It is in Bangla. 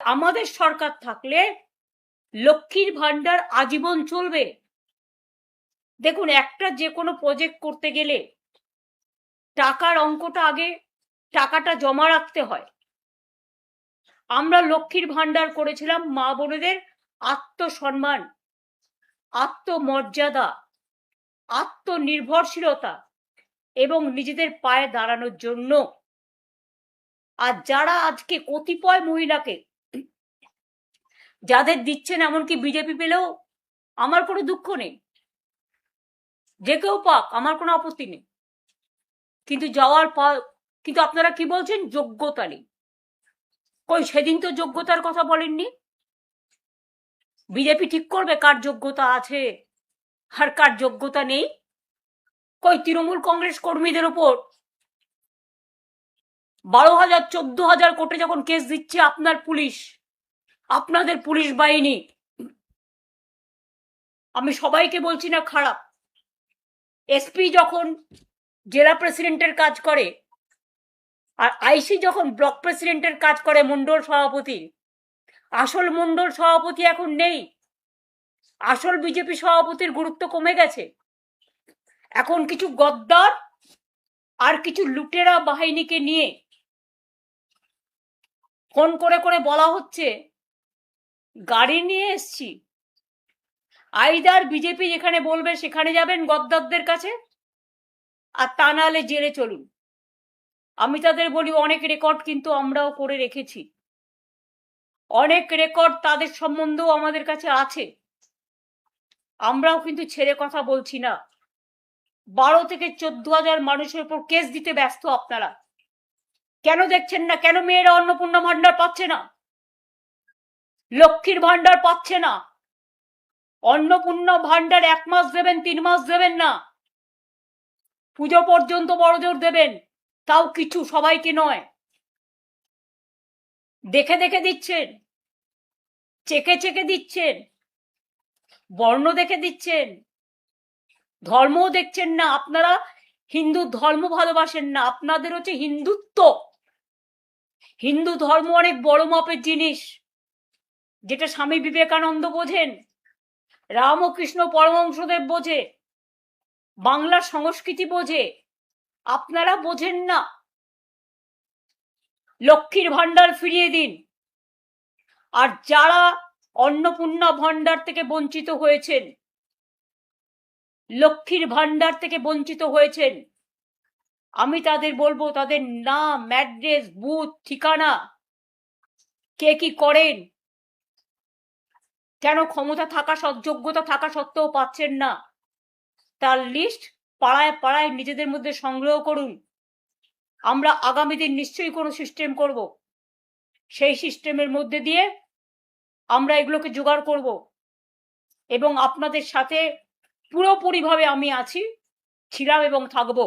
আমাদের সরকার থাকলে লক্ষ্মীর ভান্ডার আজীবন চলবে। দেখুন, একটা যে কোনো প্রজেক্ট করতে গেলে টাকার অঙ্কটা আগে টাকাটা জমা রাখতে হয়। আমরা লক্ষ্মীর ভান্ডার করেছিলাম মা বোনেদের আত্মসম্মান, আত্মমর্যাদা, আত্মনির্ভরশীলতা এবং নিজেদের পায়ে দাঁড়ানোর জন্য। আর যারা আজকে কতিপয় মহিলাকে যাদের দিচ্ছেন, এমনকি বিজেপি পেলেও আমার কোনো দুঃখ নেই, যে কেউ পাক, আমার কোনো আপত্তি নেই, কিন্তু কিন্তু আপনারা কি বলছেন? যোগ্যতা নেই। কই, সেদিন তো যোগ্যতার কথা বলেননি। বিজেপি ঠিক করবে কার যোগ্যতা আছে আর কার যোগ্যতা নেই। কই, তৃণমূল কংগ্রেস কর্মীদের উপর 12,000 14,000 কোটি যখন কেস দিচ্ছে আপনার পুলিশ, আপনাদের পুলিশ বাহিনী, আমি সবাইকে বলছি না খারাপ, এসপি যখন জেলা প্রেসিডেন্টের কাজ করে আর আইসি যখন ব্লক প্রেসিডেন্টের কাজ করে, মন্ডল সভাপতি, আসল মন্ডল সভাপতি এখন নেই। আসল বিজেপি সভাপতির গুরুত্ব কমে গেছে। এখন কিছু গদ্দার আর কিছু লুটেরা বাহিনীকে নিয়ে ফোন করে করে বলা হচ্ছে গাড়ি নিয়ে এসছি, আইদার বিজেপি যেখানে বলবে সেখানে যাবেন গদ্দারদের কাছে, আর তা নাহলে জেলে চলুন। আমি তাদের বলি, অনেক রেকর্ড কিন্তু আমরাও করে রেখেছি, অনেক রেকর্ড তাদের সম্বন্ধেও আমাদের কাছে আছে, আমরাও কিন্তু ছেড়ে কথা বলছি না। 12 থেকে 14,000 মানুষের উপর কেস দিতে ব্যস্ত আপনারা। কেন দেখছেন না? কেন মেয়েরা অন্নপূর্ণা ভান্ডার পাচ্ছে না, লক্ষ্মীর ভান্ডার পাচ্ছে না? অন্নপূর্ণা ভান্ডার 1 মাস দেবেন, 3 মাস দেবেন না, পুজো পর্যন্ত বড়জোর দেবেন, তাও কিছু, সবাইকে নয়। দেখে দেখে দিচ্ছেন, চেকে চেকে দিচ্ছেন, বর্ণ দেখে দিচ্ছেন, ধর্মও দেখছেন না। আপনারা হিন্দু ধর্ম ভালোবাসেন না, আপনাদের হচ্ছে হিন্দুত্ব। হিন্দু ধর্ম অনেক বড় মাপের জিনিস, যেটা স্বামী বিবেকানন্দ বোঝেন, রামকৃষ্ণ পরমহংসদেব বোঝে, বাংলার সংস্কৃতি বোঝে, আপনারা বোঝেন না। লক্ষ্মীর ভান্ডার ফিরিয়ে দিন। আর যারা অন্নপূর্ণা ভান্ডার থেকে বঞ্চিত হয়েছেন, লক্ষ্মীর ভান্ডার থেকে বঞ্চিত হয়েছেন, আমি তাদের বলবো, তাদের নাম, অ্যাড্রেস, বুথ, ঠিকানা, কে কি করেন, কেন ক্ষমতা থাকা, যোগ্যতা থাকা সত্ত্বেও পাচ্ছেন না, তার লিস্ট পাড়ায় পাড়ায় নিজেদের মধ্যে সংগ্রহ করুন। আমরা আগামী দিন নিশ্চয়ই কোনো সিস্টেম করব, সেই সিস্টেমের মধ্যে দিয়ে আমরা এগুলোকে জোগাড় করব এবং আপনাদের সাথে পুরোপুরিভাবে আমি আছি, ছিলাম এবং থাকবো।